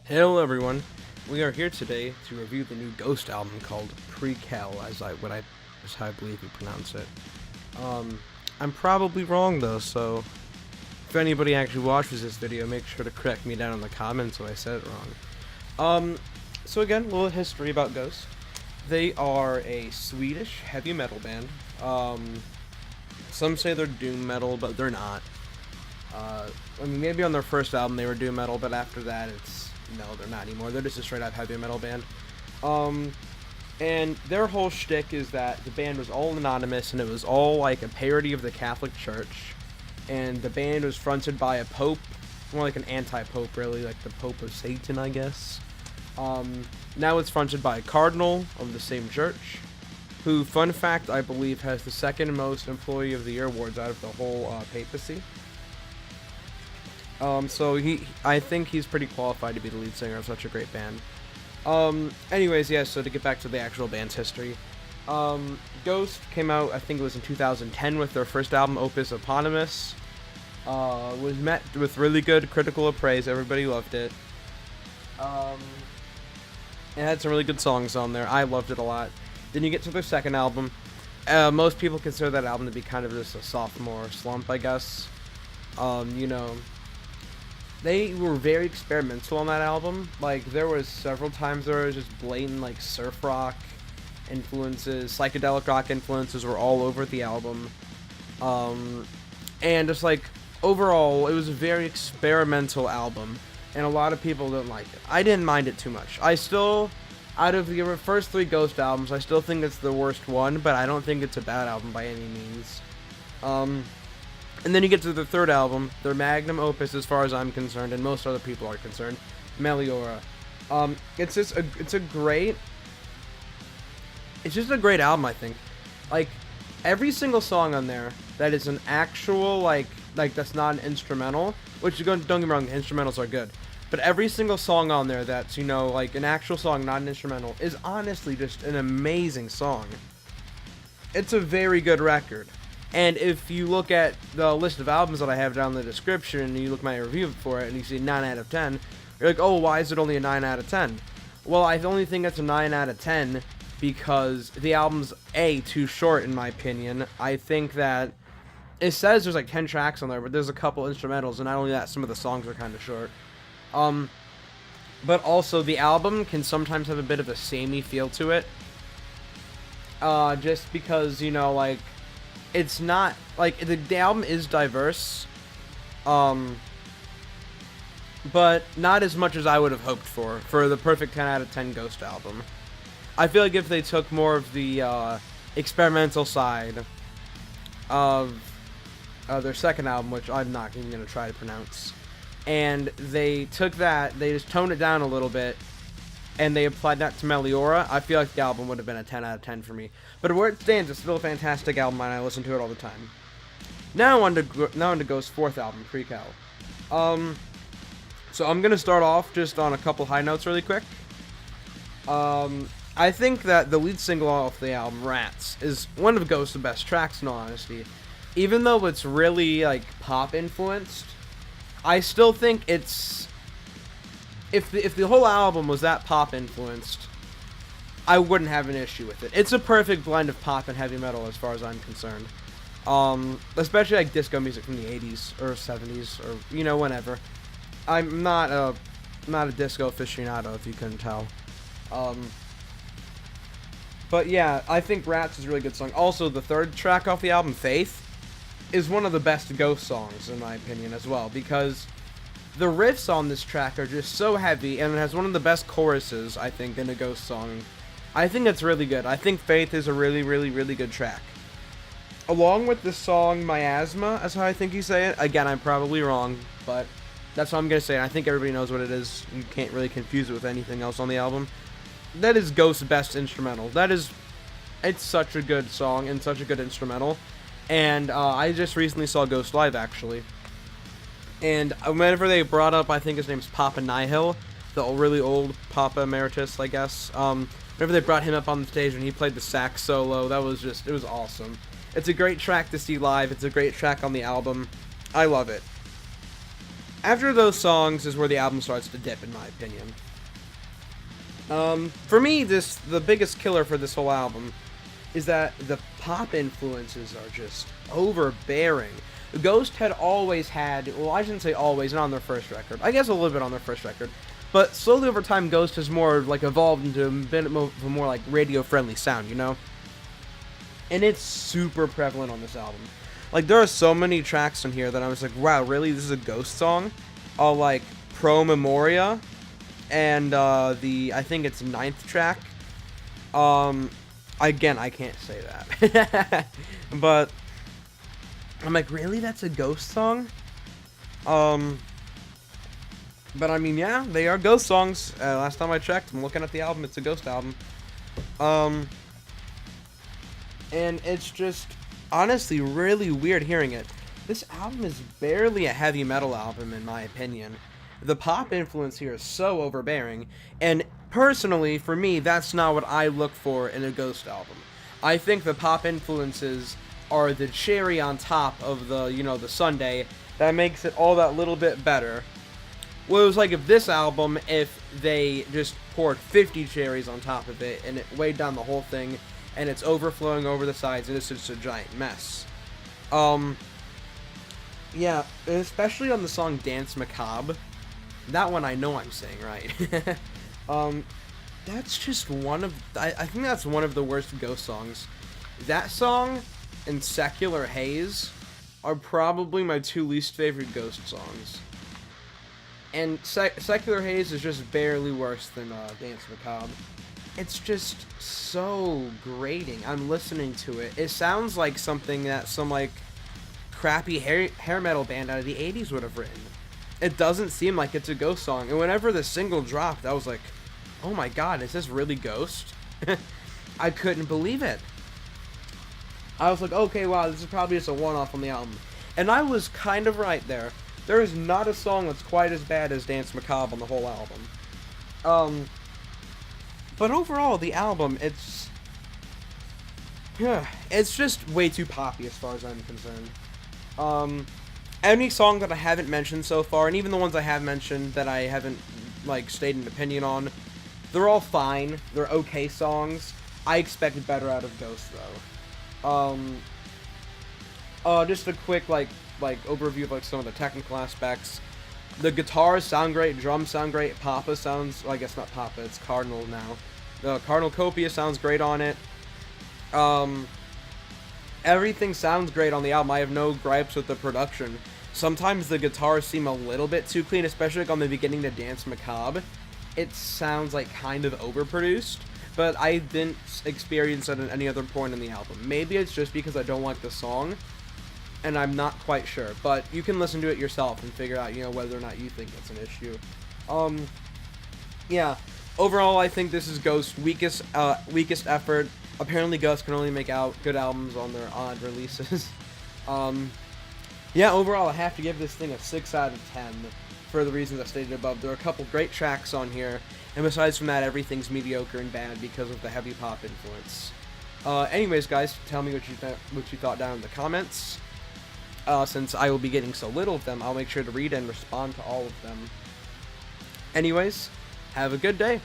Hello everyone, we are here today to review the new Ghost album called Prequelle, as I believe you pronounce it. I'm probably wrong though, so if anybody actually watches this video, make sure to correct me down in the comments if I said it wrong. So again, a little history about Ghost. They are a Swedish heavy metal band. Some say they're doom metal, but they're not. I mean, maybe on their first album they were doom metal, but after that no, they're not anymore. They're just a straight up heavy metal band. And their whole shtick is that the band was all anonymous and it was all like a parody of the Catholic Church. And the band was fronted by a pope, more like an anti-pope really, like the Pope of Satan, I guess. Now it's fronted by a cardinal of the same church, who, fun fact, I believe has the second most Employee of the Year awards out of the whole papacy. So I think he's pretty qualified to be the lead singer of such a great band. Anyways, yeah, so to get back to the actual band's history. Ghost came out, I think it was in 2010 with their first album, Opus Eponymous. Was met with really good critical praise, everybody loved it. It had some really good songs on there, I loved it a lot. Then you get to their second album. Most people consider that album to be kind of just a sophomore slump, I guess. You know, they were very experimental on that album. Like, there was several times there was just blatant, like, surf rock influences, psychedelic rock influences were all over the album. And just, like, overall, it was a very experimental album, and a lot of people didn't like it. I didn't mind it too much. I still, out of the first three Ghost albums, I still think it's the worst one, but I don't think it's a bad album by any means. And then you get to the third album, their magnum opus as far as I'm concerned, and most other people are concerned, Meliora. It's just a great album, I think. Like, every single song on there that is an actual, like that's not an instrumental, which, don't get me wrong, the instrumentals are good, but every single song on there that's, you know, like an actual song, not an instrumental, is honestly just an amazing song. It's a very good record. And if you look at the list of albums that I have down in the description, and you look at my review for it, and you see 9 out of 10, you're like, oh, why is it only a 9 out of 10? Well, I only think it's a 9 out of 10 because the album's, too short, in my opinion. I think that it says there's like 10 tracks on there, but there's a couple instrumentals, and not only that, some of the songs are kind of short. But also, the album can sometimes have a bit of a samey feel to it. Just because, you know, like, it's not, like, the album is diverse, but not as much as I would have hoped for the perfect 10 out of 10 Ghost album. I feel like if they took more of the, experimental side of their second album, which I'm not even going to try to pronounce, and they took that, they just toned it down a little bit, and they applied that to Meliora, I feel like the album would have been a 10 out of 10 for me. But where it stands, it's still a fantastic album, and I listen to it all the time. Now on to Ghost's fourth album, Prequelle. So I'm going to start off just on a couple high notes really quick. I think that the lead single off the album, Rats, is one of Ghost's best tracks, in all honesty. Even though it's really, like, pop-influenced, I still think it's... If the whole album was that pop-influenced, I wouldn't have an issue with it. It's a perfect blend of pop and heavy metal as far as I'm concerned. Especially like disco music from the 80s or 70s or, you know, whenever. I'm not a disco aficionado, if you couldn't tell. But yeah, I think Rats is a really good song. Also, the third track off the album, Faith, is one of the best Ghost songs, in my opinion, as well, because the riffs on this track are just so heavy, and it has one of the best choruses, I think, in a Ghost song. I think it's really good. I think Faith is a really, really, really good track. Along with the song Miasma, that's how I think you say it. Again, I'm probably wrong, but that's what I'm going to say, and I think everybody knows what it is. You can't really confuse it with anything else on the album. That is Ghost's best instrumental. It's such a good song and such a good instrumental. And I just recently saw Ghost live, actually. And whenever they brought up, I think his name's Papa Nihil, the really old Papa Emeritus, I guess. Whenever they brought him up on the stage and he played the sax solo, it was awesome. It's a great track to see live. It's a great track on the album. I love it. After those songs is where the album starts to dip, in my opinion. For me, the biggest killer for this whole album is that the pop influences are just overbearing. Ghost had always had, well, I shouldn't say always, not on their first record. I guess a little bit on their first record. But slowly over time, Ghost has more, like, evolved into a bit of a more, like, radio-friendly sound, you know? And it's super prevalent on this album. Like, there are so many tracks on here that I was like, wow, really? This is a Ghost song? Like, Pro Memoria, and, I think it's 9th track. Again, I can't say that. But I'm like, really? That's a Ghost song? But I mean, yeah, they are Ghost songs. Last time I checked, I'm looking at the album, it's a Ghost album. And it's just, honestly, really weird hearing it. This album is barely a heavy metal album, in my opinion. The pop influence here is so overbearing, and personally, for me, that's not what I look for in a Ghost album. I think the pop influences are the cherry on top of the, the sundae that makes it all that little bit better. Well, it was like if this album, if they just poured 50 cherries on top of it, and it weighed down the whole thing, and it's overflowing over the sides, and it's just a giant mess. Yeah, especially on the song Dance Macabre. That one I know I'm saying right. That's just one of, I think that's one of the worst Ghost songs. That song and Secular Haze are probably my two least favorite Ghost songs. And Secular Haze is just barely worse than Dance Macabre. It's just so grating. I'm listening to it. It sounds like something that some, like, crappy hair metal band out of the 80s would have written. It doesn't seem like it's a Ghost song. And whenever the single dropped, I was like, oh my god, is this really Ghost? I couldn't believe it. I was like, okay, wow, this is probably just a one-off on the album. And I was kind of right there. There is not a song that's quite as bad as Dance Macabre on the whole album. But overall, the album, it's just way too poppy as far as I'm concerned. Any song that I haven't mentioned so far, and even the ones I have mentioned that I haven't, like, stated an opinion on, they're all fine. They're okay songs. I expected better out of Ghost, though. Just a quick, like overview of, like, some of the technical aspects. The guitars sound great, drums sound great, Papa sounds, well, I guess not Papa, it's Cardinal now. The Cardinal Copia sounds great on it. Everything sounds great on the album. I have no gripes with the production. Sometimes the guitars seem a little bit too clean, especially like on the beginning to Dance Macabre. It sounds like kind of overproduced, but I didn't experience it at any other point in the album. Maybe it's just because I don't like the song, and I'm not quite sure, but you can listen to it yourself and figure out, whether or not you think it's an issue. Yeah, overall, I think this is Ghost's weakest effort. Apparently, Ghost can only make out good albums on their odd releases. Yeah, overall, I have to give this thing a 6 out of 10 for the reasons I stated above. There are a couple great tracks on here, and besides from that, everything's mediocre and bad because of the heavy pop influence. Anyways, guys, tell me what you thought down in the comments. Since I will be getting so little of them, I'll make sure to read and respond to all of them. Anyways, have a good day.